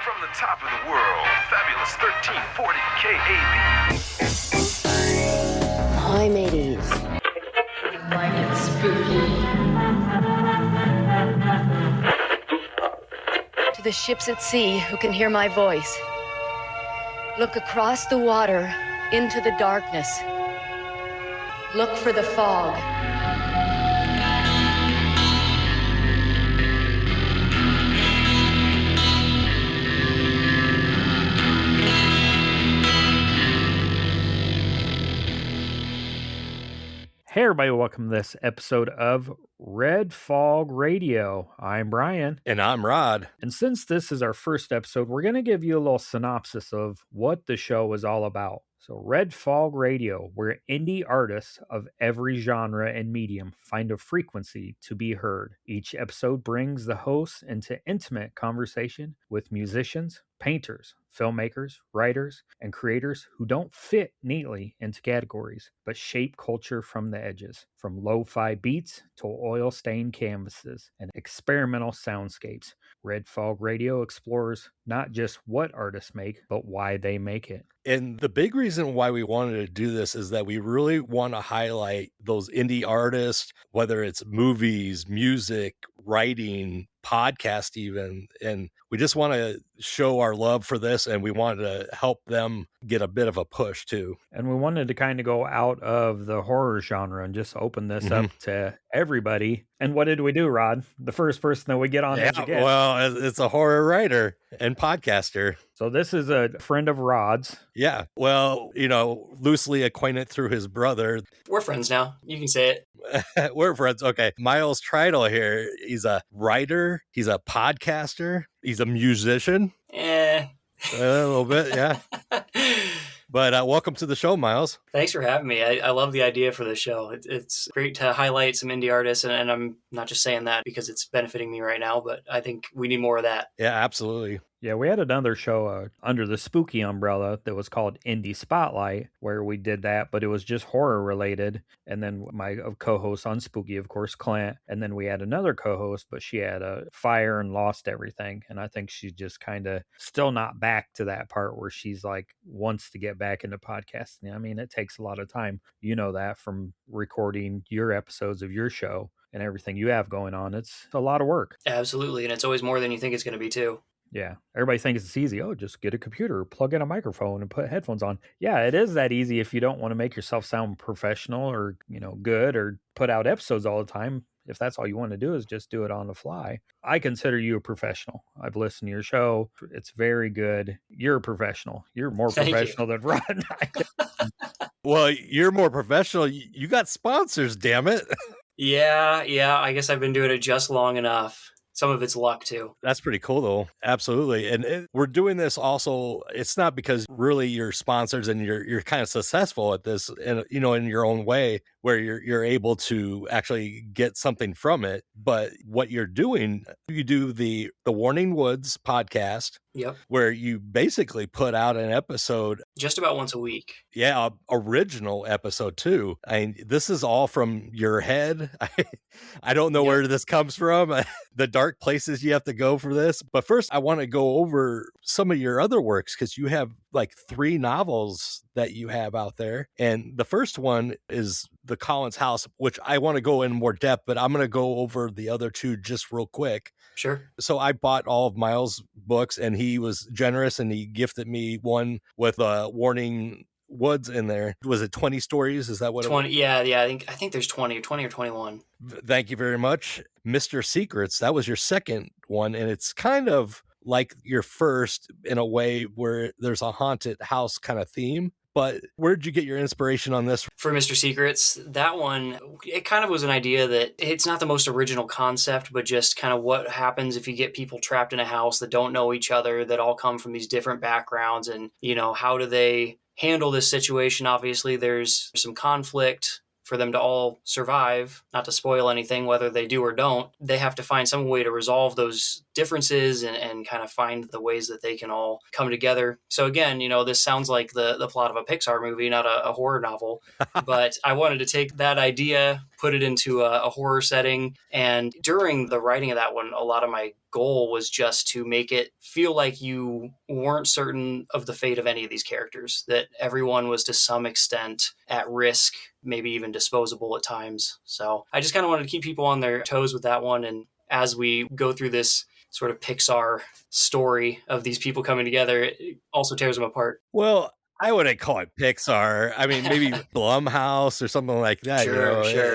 From the top of the world, fabulous 1340 KAB. Hi, mateys. Like it's spooky. To the ships at sea who can hear my voice, look across the water into the darkness. Look for the fog. Hey everybody, welcome to this episode of Red Fog Radio. I'm Brian. And I'm Rod. And since this is our first episode, we're going to give you a little synopsis of what the show is all about. So Red Fog Radio, where indie artists of every genre and medium find a frequency to be heard. Each episode brings the hosts into intimate conversation with musicians, painters, filmmakers, writers, and creators who don't fit neatly into categories, but shape culture from the edges. From lo-fi beats to oil-stained canvases and experimental soundscapes, Red Fog Radio explores not just what artists make, but why they make it. And the big reason why we wanted to do this is that we really want to highlight those indie artists, whether it's movies, music, writing, podcast even. And we just want to show our love for this, and we wanted to help them get a bit of a push too. And we wanted to kind of go out of the horror genre and just open this up to everybody. And what did we do, Rod? The first person that we get on as a guest. Well, it's a horror writer and podcaster. So this is a friend of Rod's. Yeah. Well, loosely acquainted through his brother. We're friends now. You can say it. We're friends. Okay. Miles Tritle here. He's a writer. He's a podcaster. He's a musician. A little bit. Yeah. But welcome to the show, Miles. Thanks for having me. I love the idea for the show. It's great to highlight some indie artists, and I'm not just saying that because it's benefiting me right now, but I think we need more of that. Yeah, absolutely. Yeah, we had another show under the spooky umbrella that was called Indie Spotlight, where we did that, but it was just horror related. And then my co-host on Spooky, of course, Clint. And then we had another co-host, but she had a fire and lost everything. And I think she's just kind of still not back to that part where she's like wants to get back into podcasting. I mean, it takes a lot of time. You know that from recording your episodes of your show and everything you have going on. It's a lot of work. Absolutely. And it's always more than you think it's going to be too. Yeah. Everybody thinks it's easy. Oh, just get a computer, plug in a microphone and put headphones on. Yeah, it is that easy if you don't want to make yourself sound professional or, good or put out episodes all the time. If that's all you want to do is just do it on the fly. I consider you a professional. I've listened to your show. It's very good. You're a professional. You're more professional than Rod and I. Well, you're more professional. You got sponsors, damn it. Yeah. I guess I've been doing it just long enough. Some of it's luck too. That's pretty cool though. Absolutely. And we're doing this also, it's not because really you're sponsors and you're kind of successful at this and in your own way where you're able to actually get something from it. But what you're doing, you do the Warning Woods podcast. Yep. Where you basically put out an episode just about once a week. Yeah, original episode too. I mean, this is all from your head. I don't know where this comes from, the dark places you have to go for this. But first, I want to go over some of your other works because you have like 3 novels that you have out there. And the first one is The Collins House, which I want to go in more depth, but I'm going to go over the other 2 just real quick. Sure. So I bought all of Miles' books and he was generous and he gifted me one with Warning Woods in there. Was it 20 stories? Is that what 20? Yeah. I think there's 20 or 21. Thank you very much. Mr. Secrets, that was your second one. And it's kind of like your first in a way where there's a haunted house kind of theme. But where did you get your inspiration on this? For Mr. Secrets, that one, it kind of was an idea that it's not the most original concept, but just kind of what happens if you get people trapped in a house that don't know each other, that all come from these different backgrounds. And, how do they handle this situation? Obviously, there's some conflict for them to all survive, not to spoil anything, whether they do or don't. They have to find some way to resolve those differences and kind of find the ways that they can all come together. So again, this sounds like the plot of a Pixar movie, not a horror novel, but I wanted to take that idea, put it into a horror setting. And during the writing of that one, a lot of my goal was just to make it feel like you weren't certain of the fate of any of these characters, that everyone was to some extent at risk, maybe even disposable at times. So I just kind of wanted to keep people on their toes with that one. And as we go through this sort of Pixar story of these people coming together, it also tears them apart. Well, I wouldn't call it Pixar. I mean, maybe Blumhouse or something like that. Sure.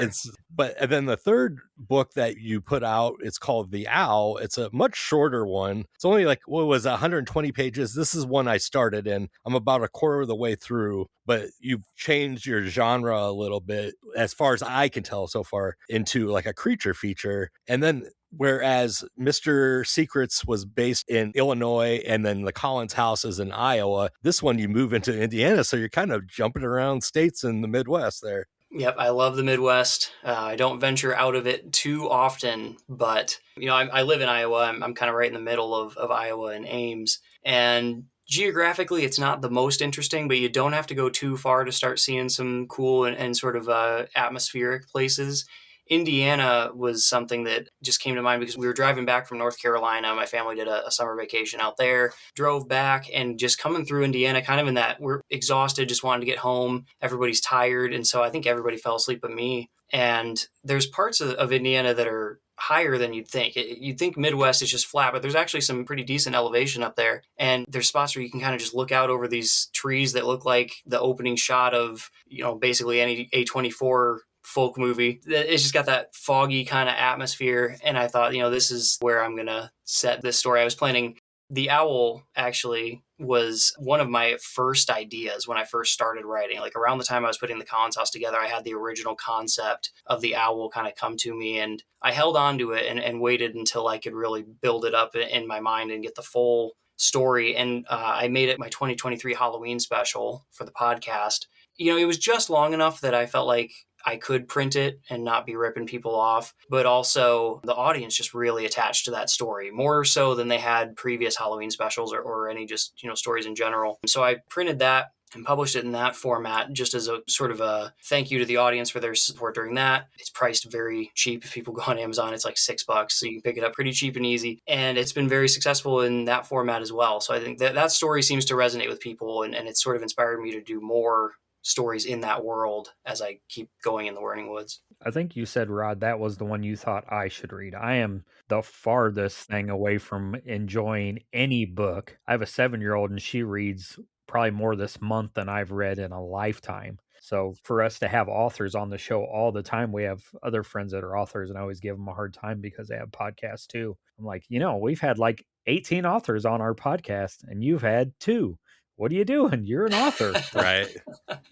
And then the third book that you put out, it's called The Owl. It's a much shorter one. It's only like, 120 pages. This is one I started in. I'm about a quarter of the way through, but you've changed your genre a little bit, as far as I can tell so far, into like a creature feature. And then whereas Mr. Secrets was based in Illinois and then the Collins house is in Iowa, this one you move into Indiana. So you're kind of jumping around states in the Midwest there. Yep, I love the Midwest. I don't venture out of it too often, but I live in Iowa. I'm kind of right in the middle of Iowa and Ames, and geographically, it's not the most interesting, but you don't have to go too far to start seeing some cool and sort of atmospheric places. Indiana was something that just came to mind because we were driving back from North Carolina. My family did a summer vacation out there, drove back, and just coming through Indiana, kind of in that we're exhausted, just wanted to get home. Everybody's tired. And so I think everybody fell asleep but me. And there's parts of Indiana that are higher than you'd think. You'd think Midwest is just flat, but there's actually some pretty decent elevation up there. And there's spots where you can kind of just look out over these trees that look like the opening shot of, basically any A24 folk movie. It's just got that foggy kind of atmosphere. And I thought, this is where I'm going to set this story. I was planning The Owl actually was one of my first ideas when I first started writing. Like around the time I was putting the Collins house together, I had the original concept of the owl kind of come to me, and I held on to it and waited until I could really build it up in my mind and get the full story. And I made it my 2023 Halloween special for the podcast. It was just long enough that I felt like I could print it and not be ripping people off, but also the audience just really attached to that story, more so than they had previous Halloween specials or any just, stories in general. So I printed that and published it in that format just as a sort of a thank you to the audience for their support during that. It's priced very cheap. If people go on Amazon, it's like $6, so you can pick it up pretty cheap and easy. And it's been very successful in that format as well. So I think that story seems to resonate with people, and it's sort of inspired me to do more stories in that world as I keep going in the Whirling Woods. I think you said, Rod, that was the one you thought I should read. I am the farthest thing away from enjoying any book. I have a 7-year-old and she reads probably more this month than I've read in a lifetime. So for us to have authors on the show all the time, we have other friends that are authors, and I always give them a hard time because they have podcasts too. I'm like, we've had like 18 authors on our podcast and you've had 2. What are you doing? You're an author. Right.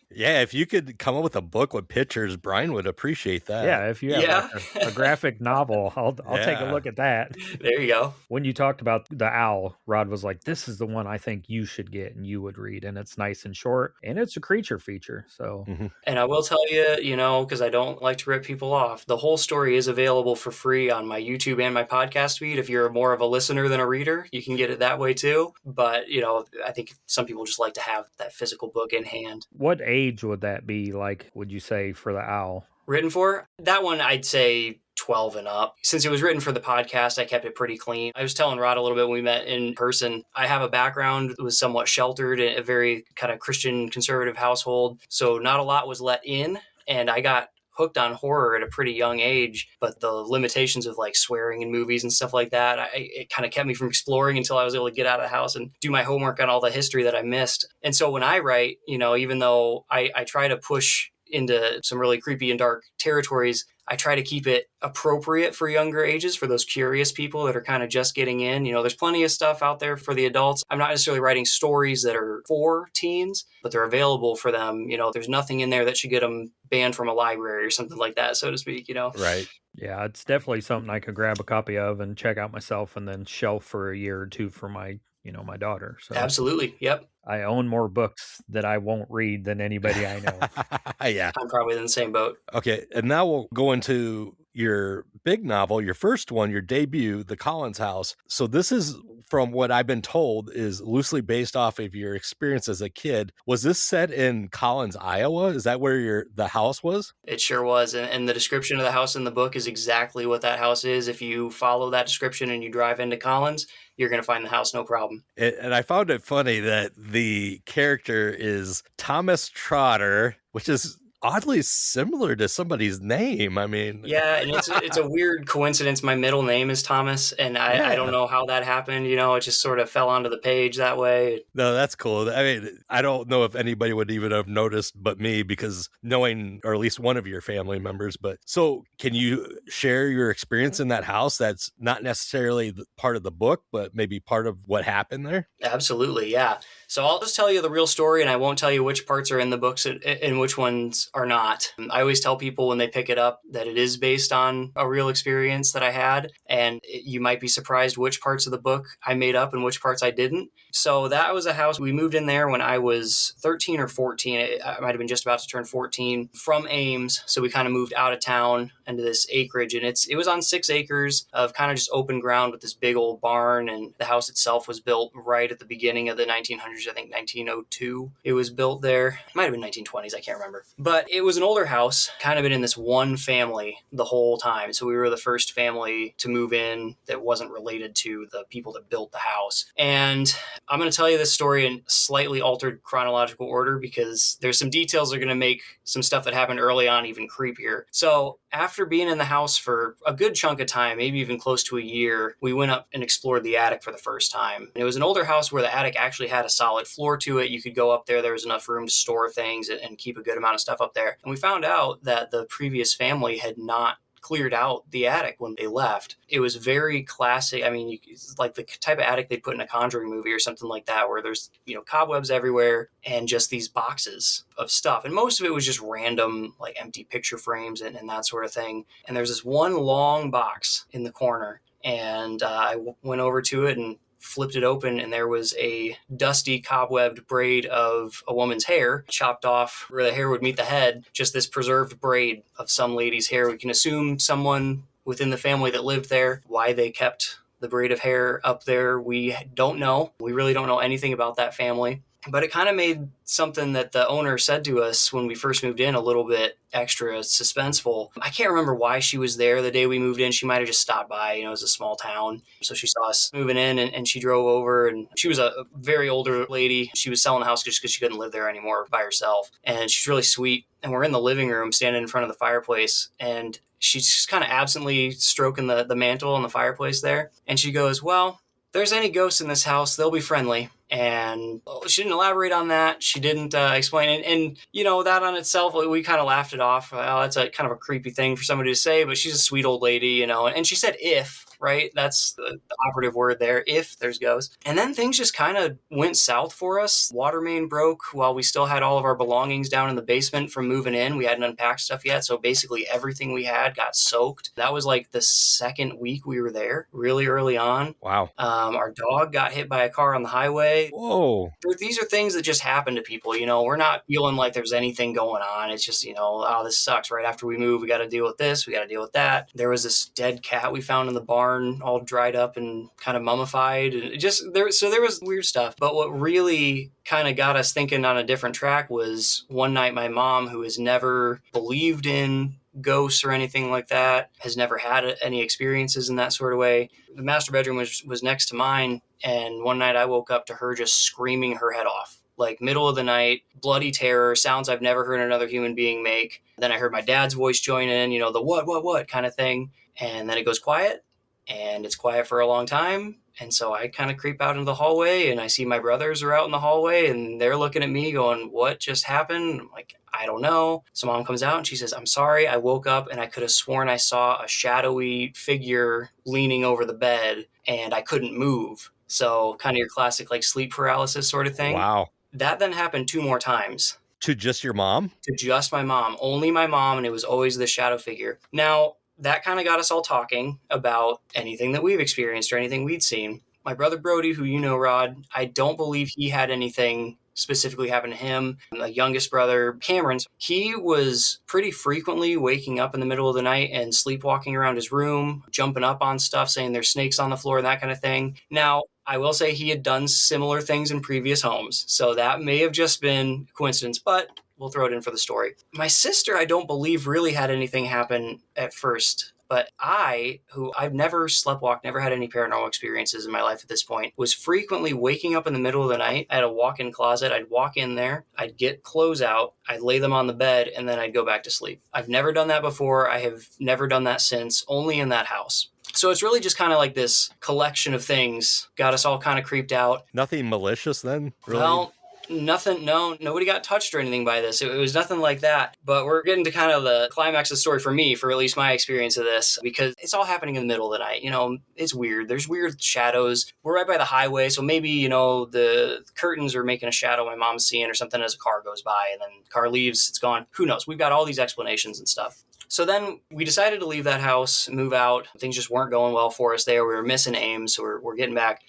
Yeah, if you could come up with a book with pictures, Brian would appreciate that. Yeah, if you have like a graphic novel, I'll take a look at that. There you go. When you talked about The Owl, Rod was like, this is the one I think you should get and you would read. And it's nice and short, and it's a creature feature. So, And I will tell you, because I don't like to rip people off, the whole story is available for free on my YouTube and my podcast feed. If you're more of a listener than a reader, you can get it that way too. But, I think some people just like to have that physical book in hand. What age would that be, like, would you say, for The Owl? Written for? That one, I'd say 12 and up. Since it was written for the podcast, I kept it pretty clean. I was telling Rod a little bit when we met in person. I have a background that was somewhat sheltered in a very kind of Christian conservative household. So not a lot was let in. And I got hooked on horror at a pretty young age, but the limitations of like swearing in movies and stuff like that, it kind of kept me from exploring until I was able to get out of the house and do my homework on all the history that I missed. And so when I write, even though I try to push into some really creepy and dark territories, I try to keep it appropriate for younger ages, for those curious people that are kind of just getting in. There's plenty of stuff out there for the adults. I'm not necessarily writing stories that are for teens, but they're available for them. There's nothing in there that should get them banned from a library or something like that, so to speak, Right. Yeah, it's definitely something I could grab a copy of and check out myself and then shelf for a year or two for my my daughter. So Absolutely. Yep. I own more books that I won't read than anybody I know. Yeah. I'm probably in the same boat. Okay. And now we'll go into your big novel, your first one, your debut, The Collins House. So this is, from what I've been told, is loosely based off of your experience as a kid. Was this set in Collins, Iowa? Is that where the house was? It sure was. And the description of the house in the book is exactly what that house is. If you follow that description and you drive into Collins, you're going to find the house no problem. And I found it funny that the character is Thomas Trotter, which is oddly similar to somebody's name. I mean, yeah, and it's a weird coincidence. My middle name is Thomas, and I don't know how that happened. It just sort of fell onto the page that way. No, that's cool. I mean, I don't know if anybody would even have noticed but me, because knowing, or at least one of your family members. But so can you share your experience in that house that's not necessarily part of the book, but maybe part of what happened there? Absolutely, yeah. So I'll just tell you the real story, and I won't tell you which parts are in the books and which ones are not. I always tell people when they pick it up that it is based on a real experience that I had, and you might be surprised which parts of the book I made up and which parts I didn't. So that was a house. We moved in there when I was 13 or 14. I might have been just about to turn 14, from Ames. So we kind of moved out of town into this acreage, and it was on 6 acres of kind of just open ground with this big old barn. And the house itself was built right at the beginning of the 1900s. I think 1902 it was built there. It might have been 1920s, I can't remember. But it was an older house, kind of been in this one family the whole time. So we were the first family to move in that wasn't related to the people that built the house. And I'm going to tell you this story in slightly altered chronological order, because there's some details that are going to make some stuff that happened early on even creepier. So after being in the house for a good chunk of time, maybe even close to a year, we went up and explored the attic for the first time. And it was an older house where the attic actually had a solid floor to it. You could go up there. There was enough room to store things and keep a good amount of stuff up there. And we found out that the previous family had not cleared out the attic when they left. It was very classic. I mean, it's like the type of attic they'd put in a Conjuring movie or something like that, where there's, cobwebs everywhere and just these boxes of stuff. And most of it was just random, like empty picture frames and that sort of thing. And there's this one long box in the corner. And I went over to it and flipped it open, and there was a dusty cobwebbed braid of a woman's hair chopped off where the hair would meet the head, just this preserved braid of some lady's hair. We can assume someone within the family that lived there. Why they kept the braid of hair up there, we don't know. We really don't know anything about that family. But it kind of made something that the owner said to us when we first moved in a little bit extra suspenseful. I can't remember why she was there the day we moved in. She might have just stopped by. It was a small town. So she saw us moving in and she drove over, and she was a very older lady. She was selling the house just because she couldn't live there anymore by herself. And she's really sweet. And we're in the living room standing in front of the fireplace, and she's just kind of absently stroking the mantle on the fireplace there. And she goes, "Well, if there's any ghosts in this house, they'll be friendly." And she didn't elaborate on that. She didn't explain it. And, that on itself, we kind of laughed it off. Oh, that's a kind of a creepy thing for somebody to say, but she's a sweet old lady, and she said if, right? That's the operative word there, if there's ghosts. And then things just kind of went south for us. Water main broke while we still had all of our belongings down in the basement from moving in. We hadn't unpacked stuff yet. So basically everything we had got soaked. That was like the second week we were there, really early on. Wow. Our dog got hit by a car on the highway. Whoa. These are things that just happen to people. We're not feeling like there's anything going on. It's just, oh, this sucks. Right after we move, we got to deal with this. We got to deal with that. There was this dead cat we found in the barn, all dried up and kind of mummified. And there was weird stuff. But what really kind of got us thinking on a different track was one night my mom, who has never believed in ghosts or anything like that, has never had any experiences in that sort of way. The master bedroom was next to mine, and one night I woke up to her just screaming her head off, like middle of the night, bloody terror, sounds I've never heard another human being make. Then I heard my dad's voice join in, the what kind of thing. And then it goes quiet, and it's quiet for a long time. And so I kind of creep out into the hallway, and I see my brothers are out in the hallway, and they're looking at me going, "What just happened?" I'm like, "I don't know." So mom comes out and she says, "I'm sorry. I woke up and I could have sworn I saw a shadowy figure leaning over the bed, and I couldn't move." So kind of your classic like sleep paralysis sort of thing. Wow. That then happened 2 more times. To just your mom? To just my mom. Only my mom, and it was always the shadow figure. Now, that kind of got us all talking about anything that we've experienced or anything we'd seen. My brother Brody, who you know, Rod, I don't believe he had anything specifically happen to him. My youngest brother, Cameron, he was pretty frequently waking up in the middle of the night and sleepwalking around his room, jumping up on stuff, saying there's snakes on the floor and that kind of thing. Now, I will say he had done similar things in previous homes, so that may have just been coincidence, but we'll throw it in for the story. My sister, I don't believe, really had anything happen at first. But I've never sleptwalked, never had any paranormal experiences in my life at this point, was frequently waking up in the middle of the night. I had a walk-in closet. I'd walk in there, I'd get clothes out, I'd lay them on the bed, and then I'd go back to sleep. I've never done that before. I have never done that since, only in that house. So it's really just kind of like this collection of things got us all kind of creeped out. Nothing malicious then, really? Well, nothing, no, nobody got touched or anything by this. It was nothing like that. But we're getting to kind of the climax of the story for me, for at least my experience of this, because it's all happening in the middle of the night. You know, it's weird. There's weird shadows. We're right by the highway, so maybe, you know, the curtains are making a shadow my mom's seeing or something as a car goes by, and then the car leaves, it's gone. Who knows? We've got all these explanations and stuff. So then we decided to leave that house, move out. Things just weren't going well for us there. We were missing Ames, so we're getting back.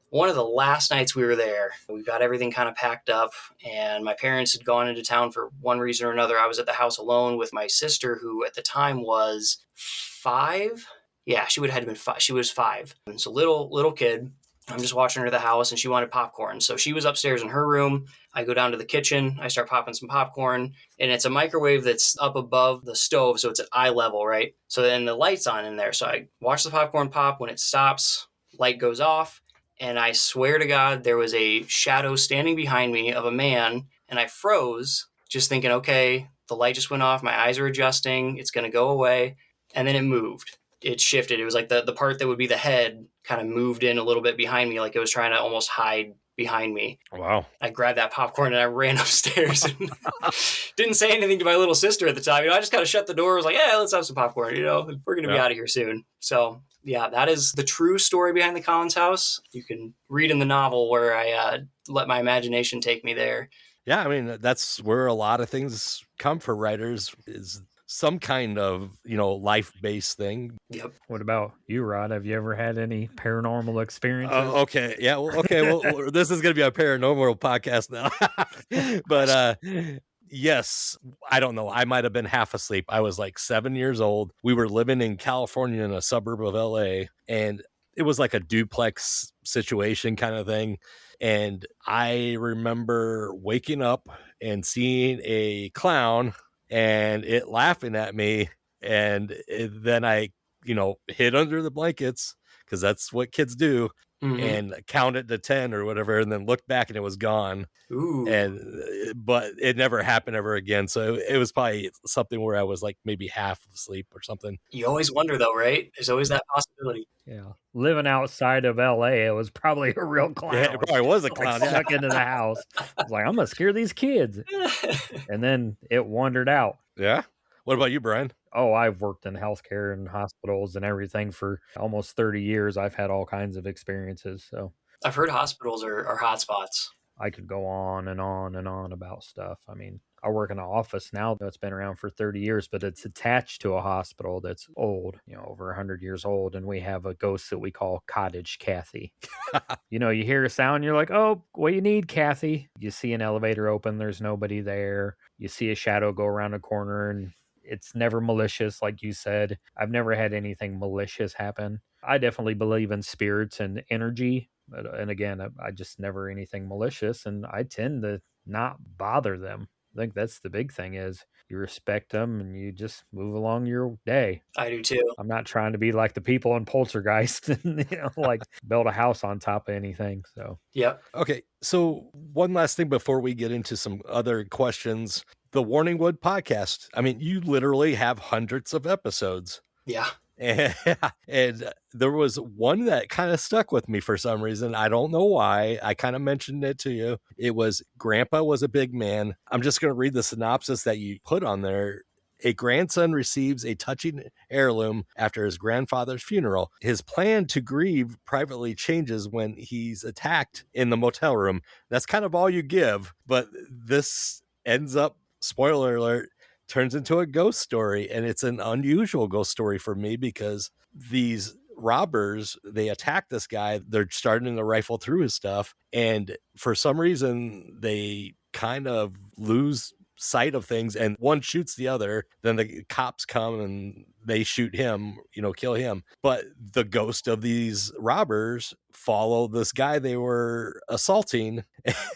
One of the last nights we were there, we got everything kind of packed up, and my parents had gone into town for one reason or another. I was at the house alone with my sister, who at the time was 5. Yeah, she would have been 5. She was 5. And so little kid. I'm just watching her at the house, and she wanted popcorn. So she was upstairs in her room. I go down to the kitchen. I start popping some popcorn, and it's a microwave that's up above the stove, so it's at eye level, right? So then the light's on in there. So I watch the popcorn pop. When it stops, light goes off. And I swear to God, there was a shadow standing behind me of a man, and I froze, just thinking, okay, the light just went off, my eyes are adjusting, it's going to go away, and then it moved. It shifted. It was like the part that would be the head kind of moved in a little bit behind me, like it was trying to almost hide behind me. Wow. I grabbed that popcorn and I ran upstairs and didn't say anything to my little sister at the time. You know, I just kind of shut the door. I was like, yeah, let's have some popcorn. You know, we're going to be out of here soon. So yeah, that is the true story behind the Collins house. You can read in the novel where I let my imagination take me there. Yeah, I mean, that's where a lot of things come for writers, is some kind of, you know, life-based thing. Yep. What about you, Rod? Have you ever had any paranormal experiences? Okay. Yeah. Well, okay. Well, this is going to be a paranormal podcast now. But yes, I don't know. I might have been half asleep. I was like 7 years old. We were living in California in a suburb of LA, and it was like a duplex situation kind of thing. And I remember waking up and seeing a clown and it laughing at me. And then I, you know, hid under the blankets, because that's what kids do, and counted to 10 or whatever, and then looked back and it was gone. Ooh. But it never happened ever again. So it was probably something where I was like maybe half asleep or something. You always wonder though, right? There's always that possibility. Yeah. Living outside of LA, it was probably a real clown. Yeah, it probably was a clown. Like, stuck into the house. I was like, I'm going to scare these kids. And then it wandered out. Yeah. What about you, Brian? Oh, I've worked in healthcare and hospitals and everything for almost 30 years. I've had all kinds of experiences. So I've heard hospitals are hot spots. I could go on and on and on about stuff. I mean, I work in an office now that's been around for 30 years, but it's attached to a hospital that's old, you know, over 100 years old. And we have a ghost that we call Cottage Kathy. You know, you hear a sound, you're like, oh, what do you need, Kathy? You see an elevator open, there's nobody there. You see a shadow go around a corner, and it's never malicious, like you said. I've never had anything malicious happen. I definitely believe in spirits and energy. And again, I just never anything malicious, and I tend to not bother them. I think that's the big thing, is you respect them and you just move along your day. I do too. I'm not trying to be like the people in Poltergeist and, you know, like build a house on top of anything. So, yep. Okay. So one last thing before we get into some other questions. The Warning Wood podcast. I mean, you literally have hundreds of episodes. Yeah. And there was one that kind of stuck with me for some reason. I don't know why. I kind of mentioned it to you. It was Grandpa Was a Big Man. I'm just going to read the synopsis that you put on there. A grandson receives a touching heirloom after his grandfather's funeral. His plan to grieve privately changes when he's attacked in the motel room. That's kind of all you give, but this ends up, spoiler alert, turns into a ghost story. And it's an unusual ghost story for me, because these robbers, they attack this guy. They're starting to rifle through his stuff. And for some reason, they kind of lose sight of things, and one shoots the other. Then the cops come and they shoot him, kill him. But the ghost of these robbers follow this guy they were assaulting.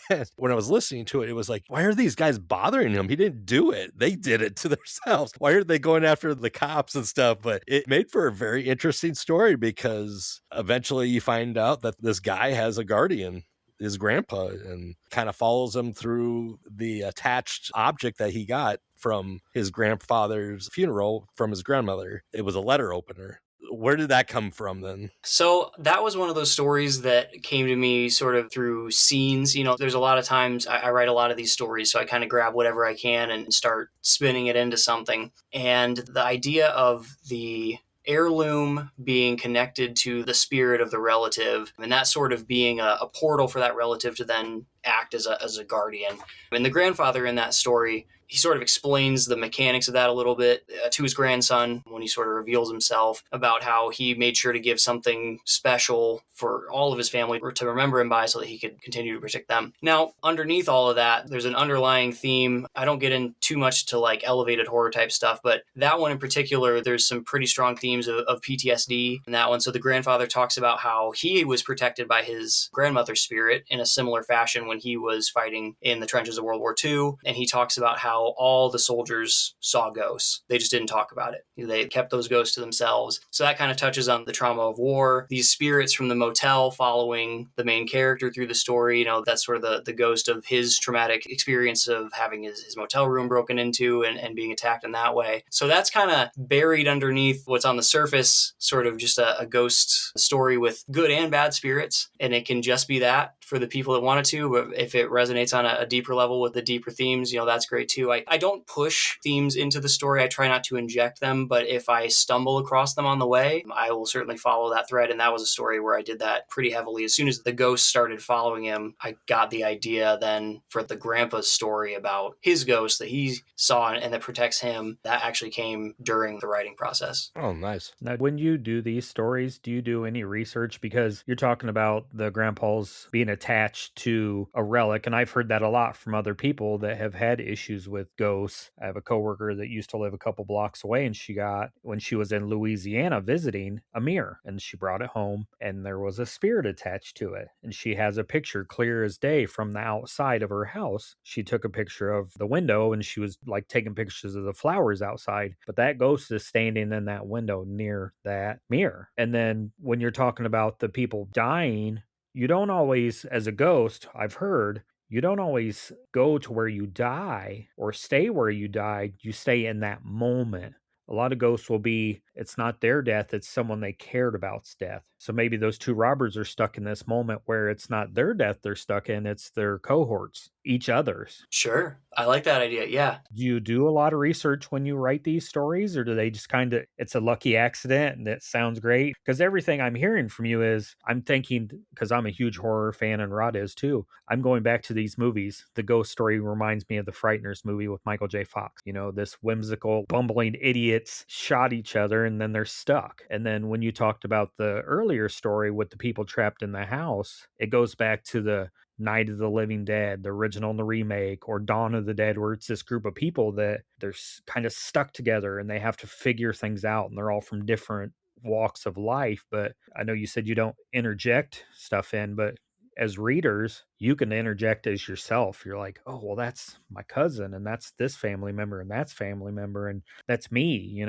And when I was listening to it, it was like, why are these guys bothering him? He didn't do it. They did it to themselves. Why are they going after the cops and stuff? But it made for a very interesting story, because eventually you find out that this guy has a guardian, his grandpa, and kind of follows him through the attached object that he got from his grandfather's funeral from his grandmother. It was a letter opener. Where did that come from then? So that was one of those stories that came to me sort of through scenes. There's a lot of times I write a lot of these stories, so I kind of grab whatever I can and start spinning it into something. And the idea of the heirloom being connected to the spirit of the relative, and that sort of being a portal for that relative to then act as a guardian. And the grandfather in that story, he sort of explains the mechanics of that a little bit to his grandson when he sort of reveals himself, about how he made sure to give something special for all of his family to remember him by, so that he could continue to protect them. Now, underneath all of that, there's an underlying theme. I don't get in too much to like elevated horror type stuff, but that one in particular, there's some pretty strong themes of PTSD in that one. So the grandfather talks about how he was protected by his grandmother's spirit in a similar fashion when he was fighting in the trenches of World War II. And he talks about how all the soldiers saw ghosts. They just didn't talk about it. They kept those ghosts to themselves. So that kind of touches on the trauma of war. These spirits from the motel following the main character through the story, that's sort of the ghost of his traumatic experience of having his motel room broken into and being attacked in that way. So that's kind of buried underneath what's on the surface, sort of just a ghost story with good and bad spirits. And it can just be that for the people that want it to, but if it resonates on a deeper level with the deeper themes, that's great too. I don't push themes into the story. I try not to inject them, but if I stumble across them on the way, I will certainly follow that thread. And that was a story where I did that pretty heavily. As soon as the ghost started following him, I got the idea then for the grandpa's story about his ghost that he saw and that protects him. That actually came during the writing process. Oh, nice. Now, when you do these stories, do you do any research? Because you're talking about the grandpas being attached to a relic, and I've heard that a lot from other people that have had issues with ghosts. I have a coworker that used to live a couple blocks away, and she got, when she was in Louisiana visiting, a mirror, and she brought it home, and there was a spirit attached to it. And she has a picture clear as day from the outside of her house. She took a picture of the window, and she was like taking pictures of the flowers outside, but that ghost is standing in that window near that mirror. And then when you're talking about the people dying, you don't always, as a ghost, I've heard, you don't always go to where you die or stay where you died. You stay in that moment. A lot of ghosts will be, it's not their death, it's someone they cared about's death. So maybe those two robbers are stuck in this moment where it's not their death they're stuck in, it's their cohorts, each other's. Sure. I like that idea. Yeah. Do you do a lot of research when you write these stories, or do they just kind of, it's a lucky accident and it sounds great? Because everything I'm hearing from you is, I'm thinking, because I'm a huge horror fan and Rod is too, I'm going back to these movies. The ghost story reminds me of the Frighteners movie with Michael J. Fox. This whimsical, bumbling idiots shot each other and then they're stuck. And then when you talked about the earlier story with the people trapped in the house, it goes back to the Night of the Living Dead, the original and the remake, or Dawn of the Dead, where it's this group of people that they're kind of stuck together and they have to figure things out, and they're all from different walks of life. But I know you said you don't interject stuff in, but as readers, you can interject as yourself. You're like, oh, well, that's my cousin, and that's this family member, and that's family member, and that's me,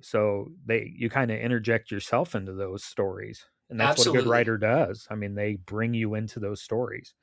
So you kind of interject yourself into those stories. And that's Absolutely. what a good writer does. I mean, they bring you into those stories.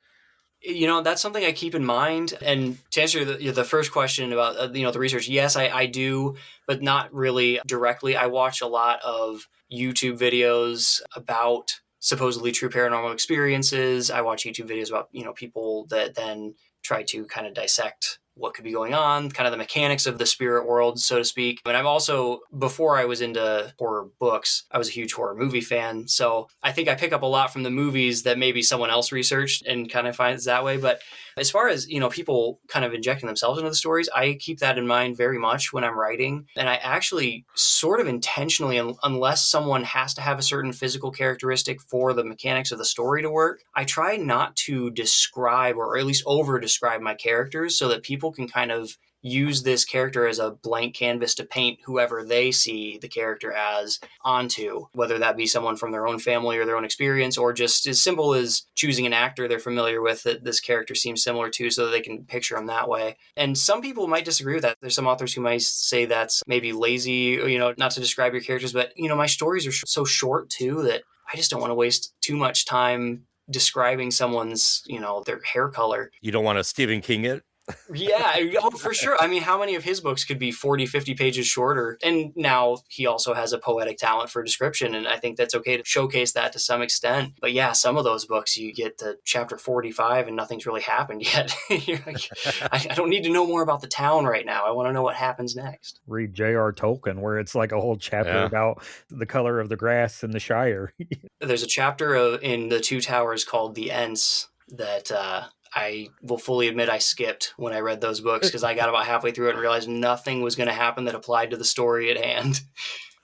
That's something I keep in mind. And to answer the first question about, the research, yes, I do, but not really directly. I watch a lot of YouTube videos about supposedly true paranormal experiences. I watch YouTube videos about, people that then try to kind of dissect what could be going on, kind of the mechanics of the spirit world, so to speak. And I'm also, before I was into horror books, I was a huge horror movie fan. So I think I pick up a lot from the movies that maybe someone else researched and kind of finds that way. But As far as, people kind of injecting themselves into the stories, I keep that in mind very much when I'm writing. And I actually sort of intentionally, unless someone has to have a certain physical characteristic for the mechanics of the story to work, I try not to describe or at least over describe my characters so that people can kind of use this character as a blank canvas to paint whoever they see the character as onto, whether that be someone from their own family or their own experience, or just as simple as choosing an actor they're familiar with that this character seems similar to so that they can picture them that way. And some people might disagree with that. There's some authors who might say that's maybe lazy, not to describe your characters, but, my stories are so short too that I just don't want to waste too much time describing someone's, their hair color. You don't want to Stephen King it? Yeah, oh, for sure. I mean, how many of his books could be 40, 50 pages shorter? And now he also has a poetic talent for description, and I think that's okay to showcase that to some extent. But yeah, some of those books, you get to chapter 45 and nothing's really happened yet. You're like, I don't need to know more about the town right now. I want to know what happens next. Read J.R. Tolkien, where it's like a whole chapter about the color of the grass in the Shire. There's a chapter in The Two Towers called The Ents that I will fully admit I skipped when I read those books because I got about halfway through it and realized nothing was going to happen that applied to the story at hand.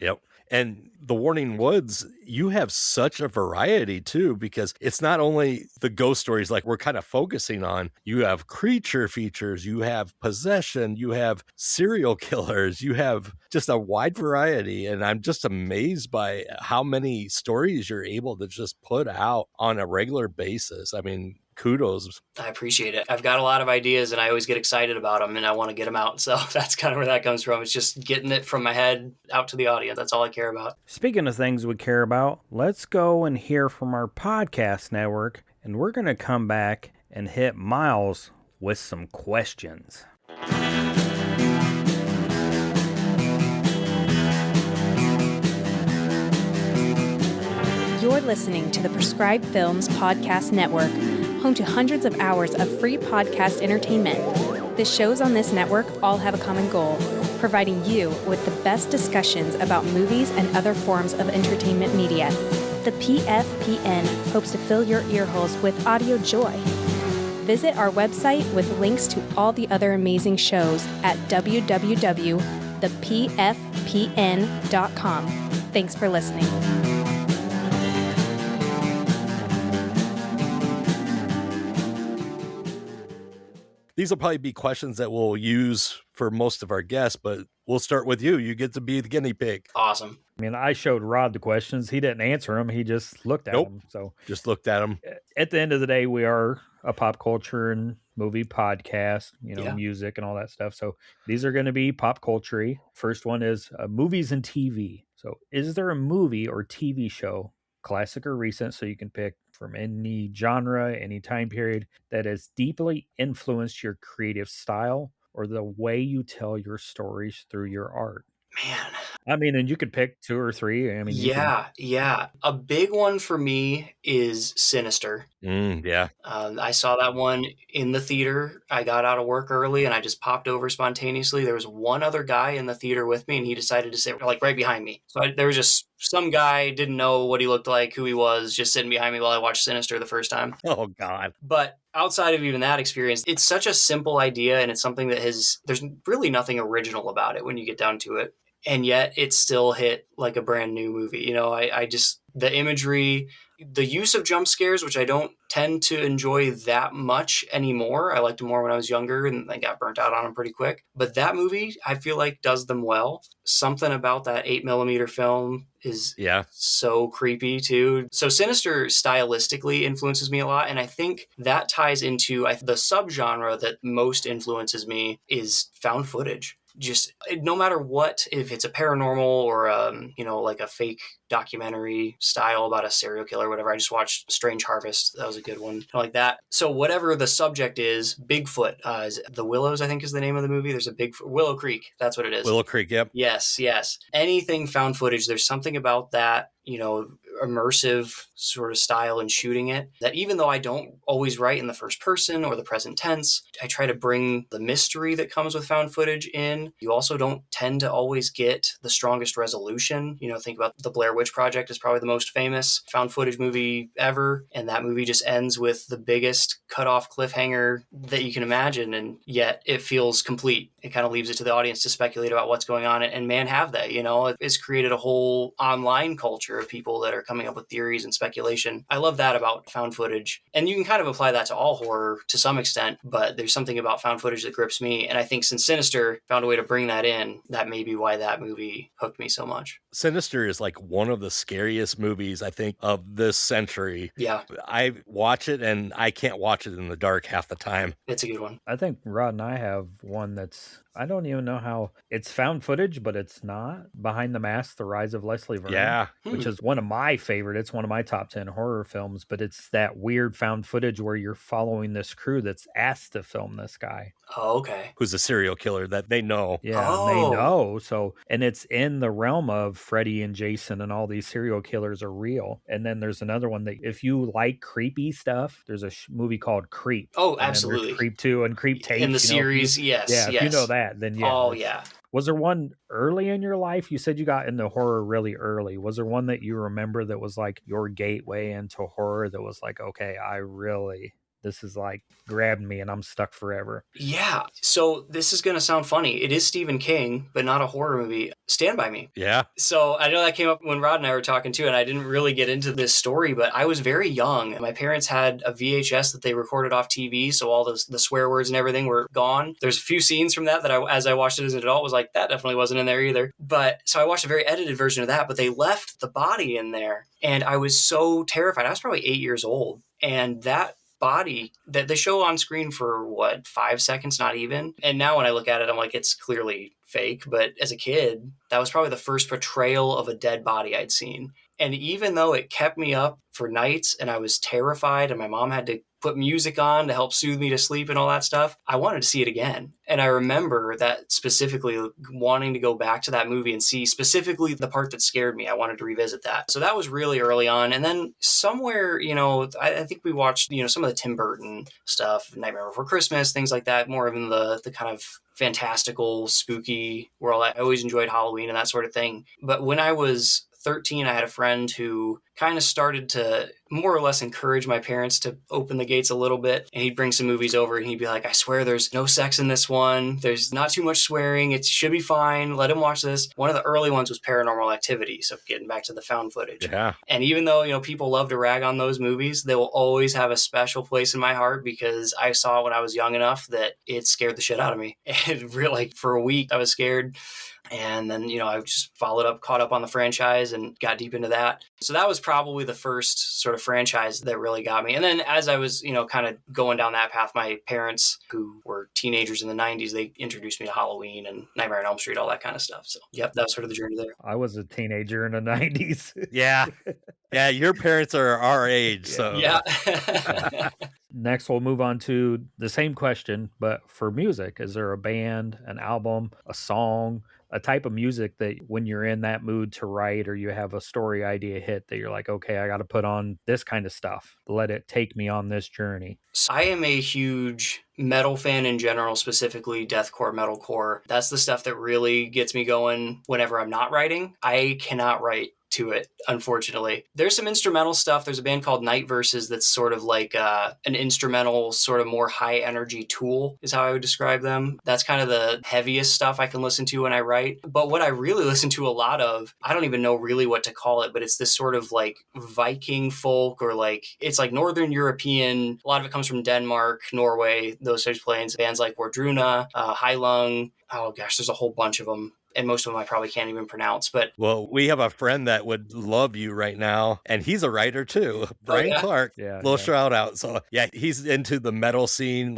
Yep. And The Warning Woods, you have such a variety too, because it's not only the ghost stories like we're kind of focusing on. You have creature features, you have possession, you have serial killers, you have just a wide variety. And I'm just amazed by how many stories you're able to just put out on a regular basis. I mean, kudos. I appreciate it. I've got a lot of ideas and I always get excited about them and I want to get them out. So that's kind of where that comes from. It's just getting it from my head out to the audience. That's all I care about. Speaking of things we care about, let's go and hear from our podcast network, and we're going to come back and hit Miles with some questions. You're listening to the Prescribed Films Podcast Network, home to hundreds of hours of free podcast entertainment. The shows on this network all have a common goal, providing you with the best discussions about movies and other forms of entertainment media. The PFPN hopes to fill your earholes with audio joy. Visit our website with links to all the other amazing shows at www.thepfpn.com. Thanks for listening. These will probably be questions that we'll use for most of our guests, but we'll start with you. You get to be the guinea pig. Awesome. I mean, I showed Rod the questions. He didn't answer them. He just looked at them. So just looked at them. At the end of the day, we are a pop culture and movie podcast, music and all that stuff. So these are going to be pop culture-y. First one is movies and TV. So is there a movie or TV show, classic or recent, so you can pick from any genre, any time period, that has deeply influenced your creative style or the way you tell your stories through your art? Man. I mean, and you could pick two or three. I mean, yeah. A big one for me is Sinister. Yeah. I saw that one in the theater. I got out of work early and I just popped over spontaneously. There was one other guy in the theater with me and he decided to sit like right behind me. So there was just some guy, didn't know what he looked like, who he was, just sitting behind me while I watched Sinister the first time. Oh, God. But outside of even that experience, it's such a simple idea and it's something that there's really nothing original about it when you get down to it. And yet it still hit like a brand new movie. I just, the imagery, the use of jump scares, which I don't tend to enjoy that much anymore. I liked them more when I was younger and I got burnt out on them pretty quick. But that movie, I feel like, does them well. Something about that 8mm film is so creepy too. So Sinister stylistically influences me a lot. And I think that ties into the subgenre that most influences me is found footage. Just no matter what, if it's a paranormal or like a fake documentary style about a serial killer or whatever. I just watched Strange Harvest. That was a good one. Like that. So whatever the subject is, Bigfoot, The Willows, I think is the name of the movie. There's a Bigfoot, Willow Creek. That's what it is. Willow Creek. Yep. Yes. Anything found footage. There's something about that, immersive sort of style in shooting it, that even though I don't always write in the first person or the present tense, I try to bring the mystery that comes with found footage in. You also don't tend to always get the strongest resolution. Think about the Blair Witch Project is probably the most famous found footage movie ever, and that movie just ends with the biggest cut-off cliffhanger that you can imagine, and yet it feels complete. It kind of leaves it to the audience to speculate about what's going on, and man, have they. It's created a whole online culture of people that are coming up with theories and speculation. I love that about found footage, and you can kind of apply that to all horror to some extent, but there's something about found footage that grips me, and I think since Sinister found a way to bring that in, that may be why that movie hooked me so much. Sinister is like one of the scariest movies, I think, of this century. Yeah. I watch it and I can't watch it in the dark half the time. It's a good one. I think Rod and I have one that's, I don't even know how it's found footage, but it's not. Behind the Mask, The Rise of Leslie Vernon. Yeah. Which is one of my favorite. It's one of my top 10 horror films, but it's that weird found footage where you're following this crew that's asked to film this guy. Oh, okay. Who's a serial killer that they know. Yeah, they know. So, and it's in the realm of Freddy and Jason and all these serial killers are real. And then there's another one that if you like creepy stuff, there's a movie called Creep. Oh, absolutely. Creep 2 and Creep Tapes. In the series, yes. Yeah, if you know that, then yeah. Oh, yeah. Was there one early in your life? You said you got into horror really early. Was there one that you remember that was like your gateway into horror that was like, okay, this is like grabbed me and I'm stuck forever? Yeah. So this is going to sound funny. It is Stephen King, but not a horror movie. Stand By Me. Yeah. So I know that came up when Rod and I were talking too, and I didn't really get into this story, but I was very young. My parents had a VHS that they recorded off TV, so all the swear words and everything were gone. There's a few scenes from that as I watched it as an adult, was like, that definitely wasn't in there either. But so I watched a very edited version of that, but they left the body in there, and I was so terrified. I was probably 8 years old, and that body that they show on screen for 5 seconds, not even. And now when I look at it, I'm like, it's clearly fake. But as a kid, that was probably the first portrayal of a dead body I'd seen. And even though it kept me up for nights and I was terrified and my mom had to put music on to help soothe me to sleep and all that stuff, I wanted to see it again. And I remember that specifically wanting to go back to that movie and see specifically the part that scared me. I wanted to revisit that. So that was really early on. And then somewhere, I think we watched, some of the Tim Burton stuff, Nightmare Before Christmas, things like that, more in the kind of fantastical, spooky world. I always enjoyed Halloween and that sort of thing. But when I was 13, I had a friend who kind of started to more or less encourage my parents to open the gates a little bit. And he'd bring some movies over and he'd be like, I swear there's no sex in this one. There's not too much swearing. It should be fine. Let him watch this. One of the early ones was Paranormal Activity. So getting back to the found footage. Yeah. And even though, people love to rag on those movies, they will always have a special place in my heart because I saw it when I was young enough that it scared the shit out of me. And really, for a week, I was scared. And then, I just caught up on the franchise and got deep into that. So that was probably the first sort of franchise that really got me. And then as I was, kind of going down that path, my parents, who were teenagers in the 90s, they introduced me to Halloween and Nightmare on Elm Street, all that kind of stuff. So, yep, that was sort of the journey there. I was a teenager in the 90s. Yeah. Yeah, your parents are our age, so. Yeah. Next, we'll move on to the same question, but for music. Is there a band, an album, a song, a type of music that when you're in that mood to write or you have a story idea hit that you're like, okay, I got to put on this kind of stuff. Let it take me on this journey. So I am a huge metal fan in general, specifically deathcore, metalcore. That's the stuff that really gets me going whenever I'm not writing. I cannot write to it, unfortunately. There's some instrumental stuff. There's a band called Night Verses that's sort of like an instrumental, sort of more high energy Tool is how I would describe them. That's kind of the heaviest stuff I can listen to when I write. But what I really listen to a lot of, I don't even know really what to call it, but it's this sort of like Viking folk or it's like Northern European. A lot of it comes from Denmark, Norway, those types of places. Bands like Wardruna, Heilung. Oh gosh, there's a whole bunch of them. And most of them I probably can't even pronounce. But well, we have a friend that would love you right now, and he's a writer too. Brian Clark, little shout out. So yeah, he's into the metal scene,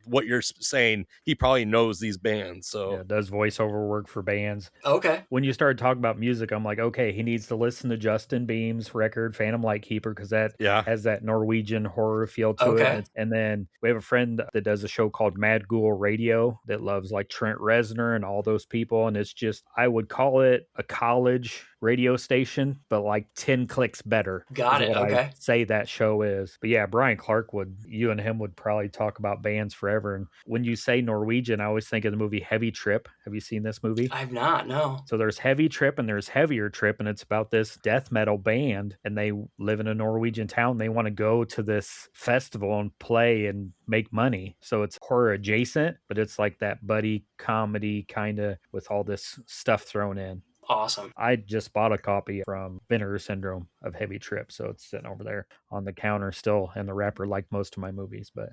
what you're saying, he probably knows these bands. So Yeah, does voiceover work for bands. Okay. When you started talking about music, I'm like, okay, he needs to listen to Justin Beam's record, Phantom Lightkeeper, because that has that Norwegian horror feel to it. And then we have a friend that does a show called Mad Ghoul Radio that loves like Trent Reznor and all those people. And it's just, I would call it a college radio station, but like 10 clicks better. Got it. What Okay. I say that show is. But yeah, Brian Clark you and him would probably talk about bands forever. And when you say Norwegian, I always think of the movie Heavy Trip. Have you seen this movie? I've not, no. So there's Heavy Trip and there's Heavier Trip, and it's about this death metal band, and they live in a Norwegian town. They want to go to this festival and play and make money. So it's horror adjacent, but it's like that buddy comedy kind of with all this stuff thrown in. Awesome. I just bought a copy from Vinegar Syndrome of Heavy Trip, so it's sitting over there on the counter still in the wrapper like most of my movies, but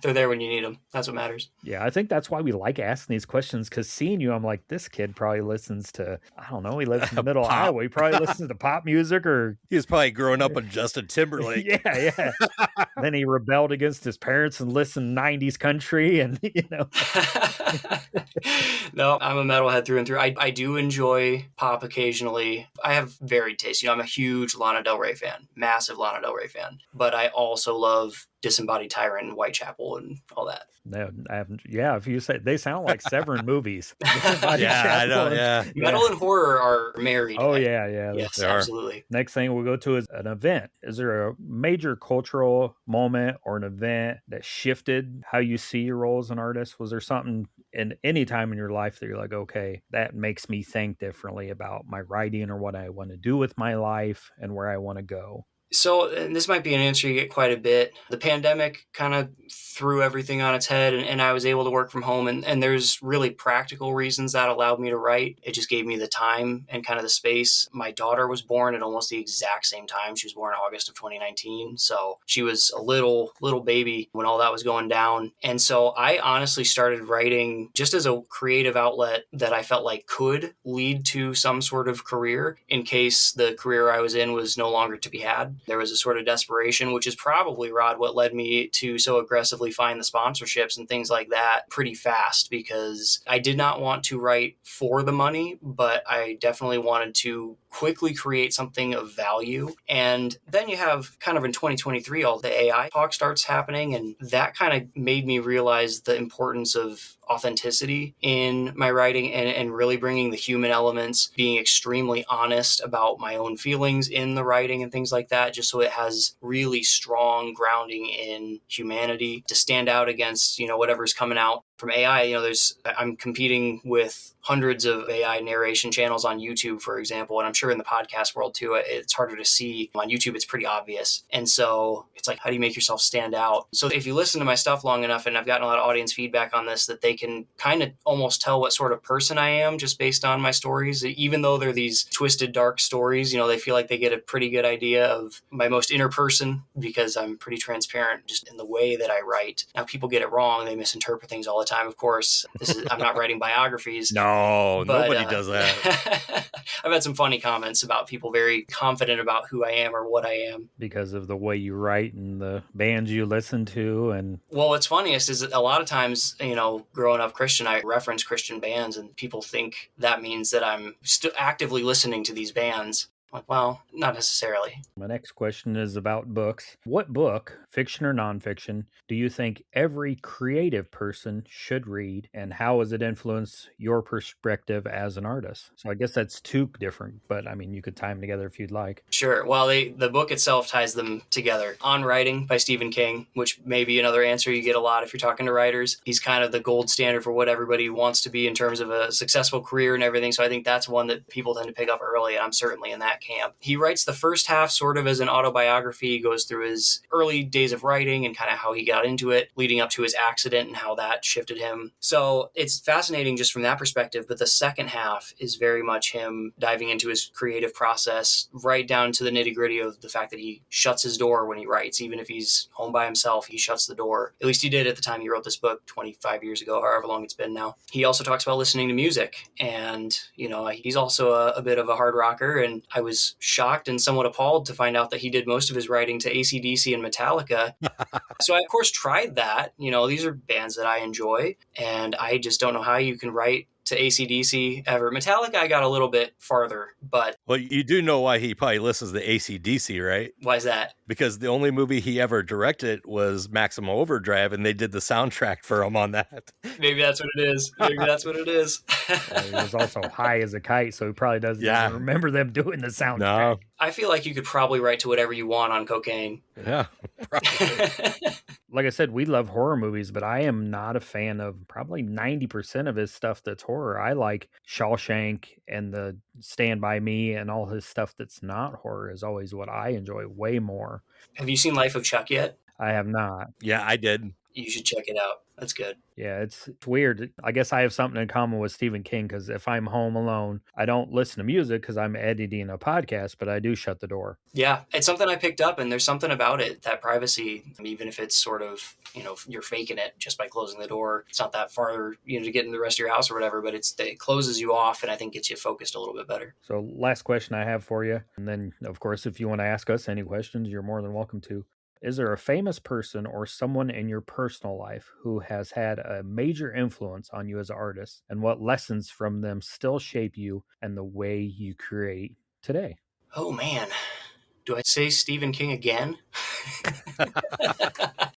they're there when you need them. That's what matters. Yeah, I think that's why we like asking these questions, because seeing you, I'm like, this kid probably listens to, I don't know, he lives in the middle of Iowa. He probably listens to pop music, or he was probably growing up with Justin Timberlake. Yeah. Then he rebelled against his parents and listened 90s country, and No, I'm a metalhead through and through. I do enjoy pop occasionally. I have varied tastes. I'm a huge Lana Del Rey fan, massive Lana Del Rey fan. But I also love Disembodied Tyrant and Whitechapel and all that. No, I haven't. Yeah, if you say they sound like Severin movies. I know. Yeah, metal and horror are married. Oh yeah. Yes, absolutely. Next thing we'll go to is an event. Is there a major cultural moment or an event that shifted how you see your role as an artist? Was there something in any time in your life that you're like, okay, that makes me think differently about my writing or what I want to do with my life and where I want to go? So, and this might be an answer you get quite a bit. The pandemic kind of threw everything on its head, and I was able to work from home. And there's really practical reasons that allowed me to write. It just gave me the time and kind of the space. My daughter was born at almost the exact same time. She was born in August of 2019. So she was a little baby when all that was going down. And so I honestly started writing just as a creative outlet that I felt like could lead to some sort of career in case the career I was in was no longer to be had. There was a sort of desperation, which is probably, Rod, what led me to so aggressively find the sponsorships and things like that pretty fast, because I did not want to write for the money, but I definitely wanted to quickly create something of value. And then you have kind of in 2023, all the AI talk starts happening, and that kind of made me realize the importance of authenticity in my writing and really bringing the human elements, being extremely honest about my own feelings in the writing and things like that, just so it has really strong grounding in humanity to stand out against, whatever's coming out from AI. I'm competing with hundreds of AI narration channels on YouTube, for example, and I'm sure in the podcast world too, it's harder to see. On YouTube, it's pretty obvious. And so it's like, how do you make yourself stand out? So if you listen to my stuff long enough, and I've gotten a lot of audience feedback on this, that they can kind of almost tell what sort of person I am just based on my stories. Even though they're these twisted, dark stories, they feel like they get a pretty good idea of my most inner person, because I'm pretty transparent just in the way that I write. Now, people get it wrong. They misinterpret things all the time, of course. I'm not writing biographies. No, but, nobody does that. I've had some funny comments about people very confident about who I am or what I am. Because of the way you write and the bands you listen to. And well, what's funniest is that a lot of times, growing up Christian, I reference Christian bands, and people think that means that I'm still actively listening to these bands. Like, well, not necessarily. My next question is about books. What book, fiction or nonfiction, do you think every creative person should read, and how has it influenced your perspective as an artist? So I guess that's two different, but I mean, you could tie them together if you'd like. Sure. Well, the book itself ties them together. On Writing by Stephen King, which may be another answer you get a lot if you're talking to writers. He's kind of the gold standard for what everybody wants to be in terms of a successful career and everything. So I think that's one that people tend to pick up early, and I'm certainly in that camp. He writes the first half sort of as an autobiography. He goes through his early days of writing and kind of how he got into it, leading up to his accident and how that shifted him. So it's fascinating just from that perspective. But the second half is very much him diving into his creative process, right down to the nitty-gritty of the fact that he shuts his door when he writes. Even if he's home by himself, he shuts the door. At least he did at the time he wrote this book 25 years ago, however long it's been now. He also talks about listening to music. And, he's also a bit of a hard rocker. And I was was shocked and somewhat appalled to find out that he did most of his writing to AC/DC and Metallica. So I, of course, tried that. These are bands that I enjoy, and I just don't know how you can write to AC/DC ever. Metallica, I got a little bit farther, but... Well, you do know why he probably listens to AC/DC, right? Why is that? Because the only movie he ever directed was Maximum Overdrive, and they did the soundtrack for him on that. Maybe that's what it is. Maybe that's what it is. He was also high as a kite, so he probably doesn't even remember them doing the soundtrack. No. I feel like you could probably write to whatever you want on cocaine. Yeah, probably. Like I said, we love horror movies, but I am not a fan of probably 90% of his stuff that's horror. I like Shawshank and the Stand By Me, and all his stuff that's not horror is always what I enjoy way more. Have you seen Life of Chuck yet? I have not. Yeah, I did. You should check it out. That's good. Yeah, it's weird. I guess I have something in common with Stephen King, because if I'm home alone, I don't listen to music because I'm editing a podcast, but I do shut the door. Yeah, it's something I picked up, and there's something about it, that privacy, even if it's sort of, you're faking it just by closing the door. It's not that far, to get in the rest of your house or whatever, but it closes you off, and I think gets you focused a little bit better. So last question I have for you, and then, of course, if you want to ask us any questions, you're more than welcome to. Is there a famous person or someone in your personal life who has had a major influence on you as an artist, and what lessons from them still shape you and the way you create today? Oh, man. Do I say Stephen King again?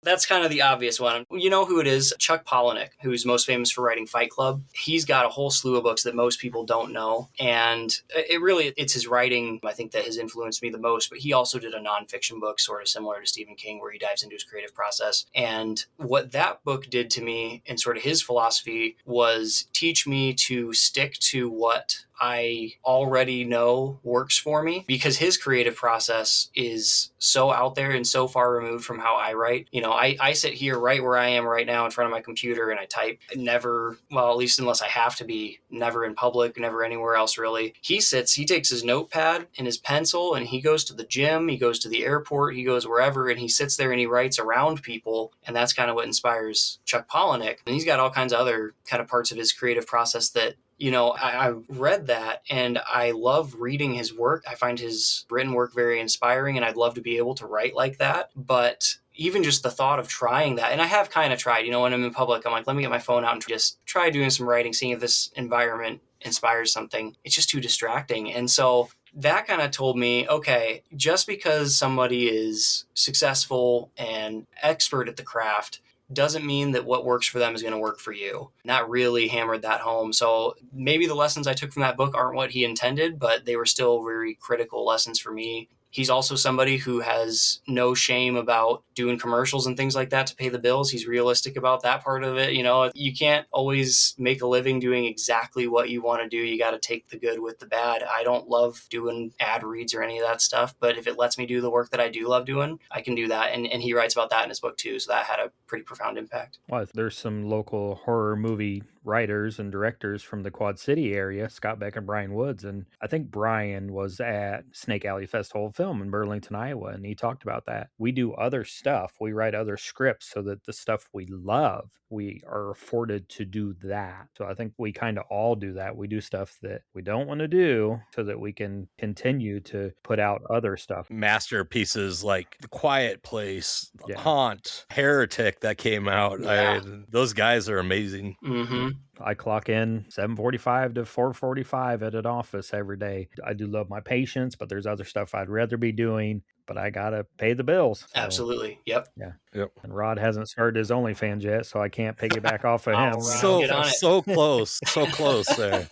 That's kind of the obvious one. You know who it is? Chuck Palahniuk, who's most famous for writing Fight Club. He's got a whole slew of books that most people don't know. And it's his writing, I think, that has influenced me the most. But he also did a nonfiction book sort of similar to Stephen King, where he dives into his creative process. And what that book did to me, and sort of his philosophy, was teach me to stick to what I already know works for me, because his creative process is so out there and so far removed from how I write. I sit here right where I am right now in front of my computer, and I type. Never, well, at least unless I have to be, never in public, never anywhere else really. He takes his notepad and his pencil, and he goes to the gym, he goes to the airport, he goes wherever, and he sits there and he writes around people. And that's kind of what inspires Chuck Palahniuk. And he's got all kinds of other kind of parts of his creative process that, I read that, and I love reading his work. I find his written work very inspiring, and I'd love to be able to write like that. But even just the thought of trying that, and I have kind of tried, when I'm in public, I'm like, let me get my phone out and just try doing some writing, seeing if this environment inspires something. It's just too distracting. And so that kind of told me, okay, just because somebody is successful and expert at the craft doesn't mean that what works for them is going to work for you. And that really hammered that home. So maybe the lessons I took from that book aren't what he intended, but they were still very critical lessons for me. He's also somebody who has no shame about doing commercials and things like that to pay the bills. He's realistic about that part of it. You can't always make a living doing exactly what you want to do. You got to take the good with the bad. I don't love doing ad reads or any of that stuff, but if it lets me do the work that I do love doing, I can do that. And he writes about that in his book too. So that had a pretty profound impact. Well, there's some local horror movie writers and directors from the Quad City area, Scott Beck and Brian Woods. And I think Brian was at Snake Alley Festival of Film in Burlington, Iowa, and he talked about that. We do other stuff. We write other scripts so that the stuff we love, we are afforded to do that. So I think we kind of all do that. We do stuff that we don't want to do so that we can continue to put out other stuff. Masterpieces like The Quiet Place, Haunt, Heretic that came out. Yeah. Those guys are amazing. Mm-hmm. I clock in 7:45 to 4:45 at an office every day. I do love my patients, but there's other stuff I'd rather be doing, but I got to pay the bills. So, absolutely. Yep. Yeah. Yep. And Rod hasn't started his OnlyFans yet, so I can't piggyback off of him. Right. So close. So close there.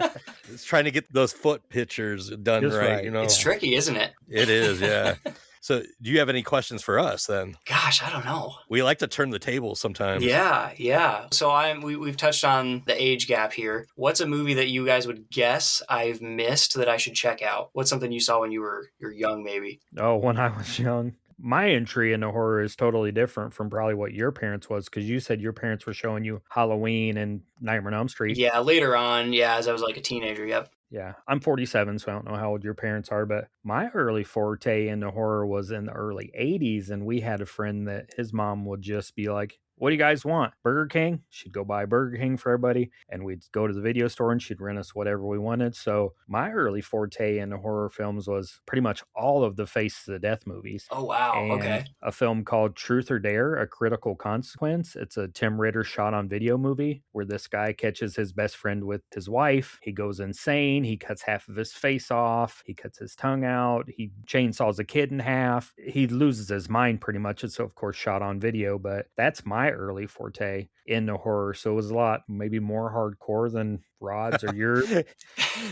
It's trying to get those foot pictures done Just right. It's tricky, isn't it? It is, yeah. So do you have any questions for us then? Gosh, I don't know. We like to turn the table sometimes. Yeah. So we've touched on the age gap here. What's a movie that you guys would guess I've missed that I should check out? What's something you saw when you're young, maybe? Oh, when I was young. My entry into horror is totally different from probably what your parents was, because you said your parents were showing you Halloween and Nightmare on Elm Street. Yeah, later on, as I was like a teenager, yep. Yeah, I'm 47, so I don't know how old your parents are, but my early forte into horror was in the early 80s, and we had a friend that his mom would just be like, what do you guys want? Burger King? She'd go buy Burger King for everybody, and we'd go to the video store and she'd rent us whatever we wanted. So my early forte into horror films was pretty much all of the Faces of Death movies. Oh, wow. And Okay. a film called Truth or Dare, A Critical Consequence. It's a Tim Ritter shot on video movie where this guy catches his best friend with his wife. He goes insane. He cuts half of his face off. He cuts his tongue out. He chainsaws a kid in half. He loses his mind pretty much. It's, of course, shot on video, but that's my early forte into horror. So it was a lot, maybe more hardcore than Rod's or yours.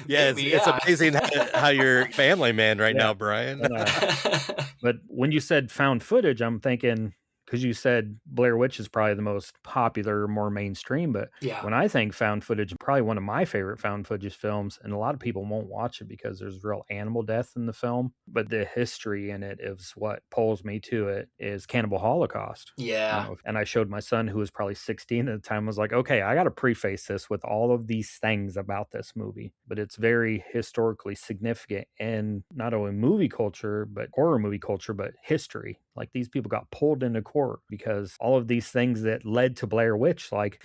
Yeah, Maybe, it's yeah. amazing how you're family man right Yeah. now, Brian. But when you said found footage, I'm thinking, because you said Blair Witch is probably the most popular, more mainstream, but Yeah. when I think found footage, probably one of my favorite found footage films, and a lot of people won't watch it because there's real animal death in the film, but the history in it is what pulls me to it, is Cannibal Holocaust. Yeah. And I showed my son, who was probably 16 at the time, was like, okay, I got to preface this with all of these things about this movie, but it's very historically significant in not only movie culture, but horror movie culture, but history. Like, these people got pulled into court because all of these things that led to Blair Witch, like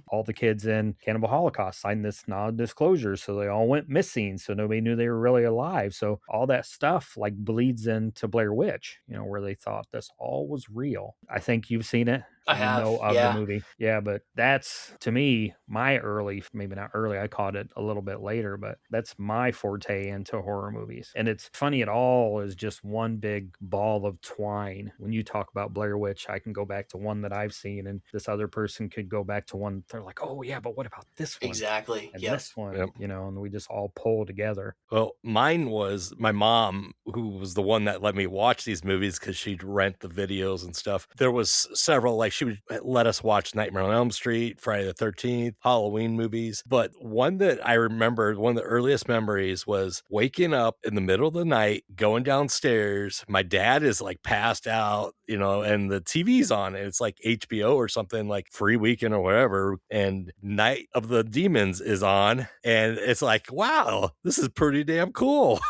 all the kids in Cannibal Holocaust signed this non-disclosure, so they all went missing, so nobody knew they were really alive. So all that stuff like bleeds into Blair Witch, where they thought this all was real. I think you've seen it. I have, know of yeah. the movie. Yeah, but that's, to me, my early, maybe not early, I caught it a little bit later, but that's my forte into horror movies. And it's funny, it all is just one big ball of twine. When you talk about Blair Witch, I can go back to one that I've seen, and this other person could go back to one. They're like, oh yeah, but what about this one? Exactly. And Yep. this one, and we just all pull together. Well, mine was my mom, who was the one that let me watch these movies because she'd rent the videos and stuff. There was several, like she would let us watch Nightmare on Elm Street, Friday the 13th, Halloween movies. But one that I remembered, one of the earliest memories, was waking up in the middle of the night, going downstairs. My dad is like passed out, and the TV's on, and it's like HBO or something, like Free Weekend or whatever. And Night of the Demons is on. And it's like, wow, this is pretty damn cool.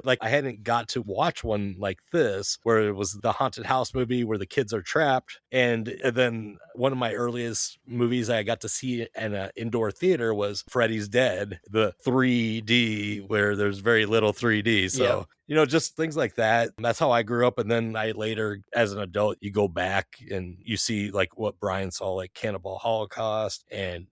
Like, I hadn't got to watch one like this, where it was the haunted house movie where the kids are trapped. And then one of my earliest movies I got to see in an indoor theater was Freddy's Dead, the 3D, where there's very little 3D. So, just things like that. That's how I grew up. And then I later, as an adult, you go back and you see like what Brian saw, like Cannibal Holocaust, and,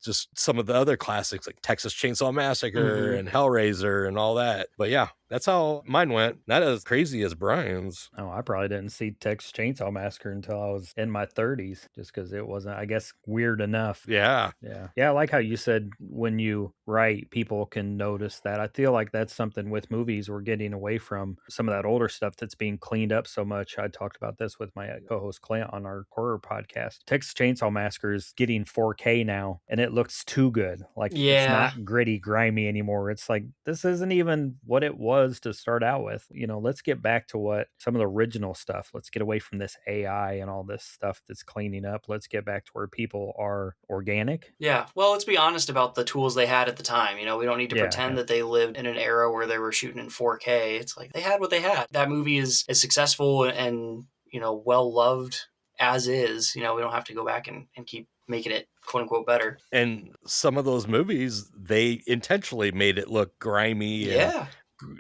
just some of the other classics like Texas Chainsaw Massacre and Hellraiser and all that. But yeah, that's how mine went. Not as crazy as Brian's. Oh, I probably didn't see Texas Chainsaw Massacre until I was in my 30s, just because it wasn't, I guess, weird enough. Yeah. I like how you said when you write, people can notice that. I feel like that's something with movies. We're getting away from some of that older stuff that's being cleaned up so much. I talked about this with my co-host Clint on our horror podcast. Texas Chainsaw Massacre is getting 4K now, and it looks too good. Like, it's not gritty, grimy anymore. It's like, this isn't even what it was to start out with. Let's get back to what some of the original stuff. Let's get away from this AI and all this stuff that's cleaning up. Let's get back to where people are organic. Yeah. Well, let's be honest about the tools they had at the time. We don't need to pretend that they lived in an era where they were shooting in 4K. It's like they had what they had. That movie is as successful and well loved as is. We don't have to go back and keep making it quote unquote better. And some of those movies, they intentionally made it look grimy. Yeah.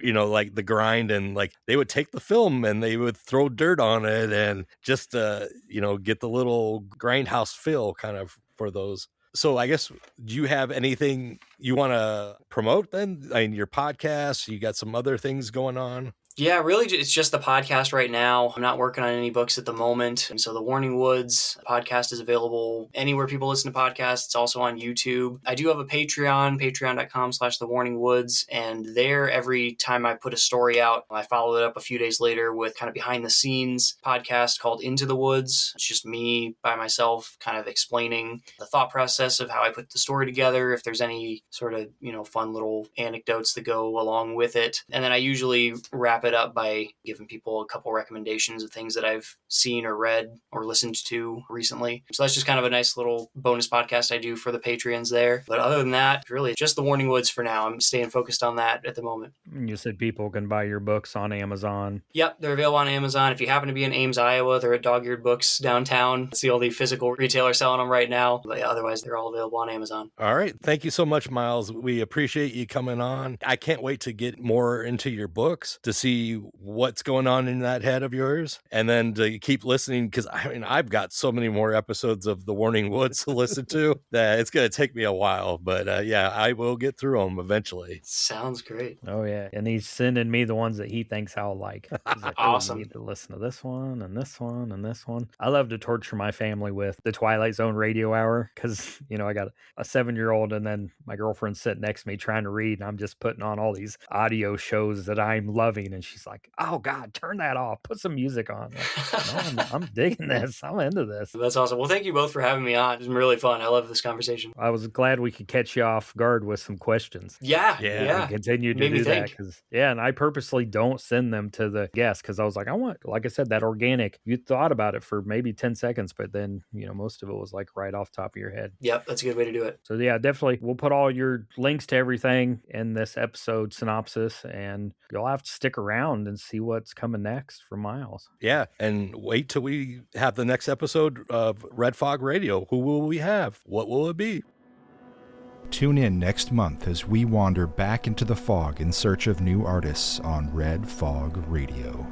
And, like the grind, and like they would take the film and they would throw dirt on it and just get the little grindhouse feel kind of for those. So I guess, do you have anything you want to promote then? Your podcast, you got some other things going on? Yeah, really, it's just the podcast right now. I'm not working on any books at the moment. And so the Warning Woods podcast is available anywhere people listen to podcasts. It's also on YouTube. I do have a Patreon, patreon.com/thewarningwoods. And there, every time I put a story out, I follow it up a few days later with kind of behind the scenes podcast called Into the Woods. It's just me by myself kind of explaining the thought process of how I put the story together, if there's any sort of, fun little anecdotes that go along with it. And then I usually wrap wrap it up by giving people a couple recommendations of things that I've seen or read or listened to recently. So that's just kind of a nice little bonus podcast I do for the Patreons there. But other than that, really just the Warning Woods for now. I'm staying focused on that at the moment. You said people can buy your books on Amazon. Yep, they're available on Amazon. If you happen to be in Ames, Iowa, they're at Dog-Eared Books downtown. It's the only physical retailer selling them right now. But yeah, otherwise, they're all available on Amazon. All right. Thank you so much, Miles. We appreciate you coming on. I can't wait to get more into your books, to see what's going on in that head of yours, and then to keep listening, because I mean, I've got so many more episodes of The Warning Woods to listen to that it's going to take me a while. But yeah, I will get through them eventually. Sounds great. Oh, yeah. And he's sending me the ones that he thinks I'll like. He's like, Awesome. You need to listen to this one and this one and this one. I love to torture my family with the Twilight Zone radio hour because, you know, I got a 7-year-old and then my girlfriend's sitting next to me trying to read, and I'm just putting on all these audio shows that I'm loving. And she's like, oh, God, turn that off. Put some music on. Like, no, I'm digging this. I'm into this. That's awesome. Well, thank you both for having me on. It's been really fun. I love this conversation. I was glad we could catch you off guard with some questions. Yeah. And continue to Made me do that. think. And I purposely don't send them to the guests because I was like, I want, like I said, that organic. You thought about it for maybe 10 seconds, but then, you know, most of it was like right off top of your head. Yep, that's a good way to do it. So yeah, definitely. We'll put all your links to everything in this episode synopsis, and you'll have to stick around and see what's coming next from Miles. Yeah. And wait till we have the next episode of Red Fog Radio. Who will we have? What will it be? Tune in next month as we wander back into the fog in search of new artists on Red Fog Radio.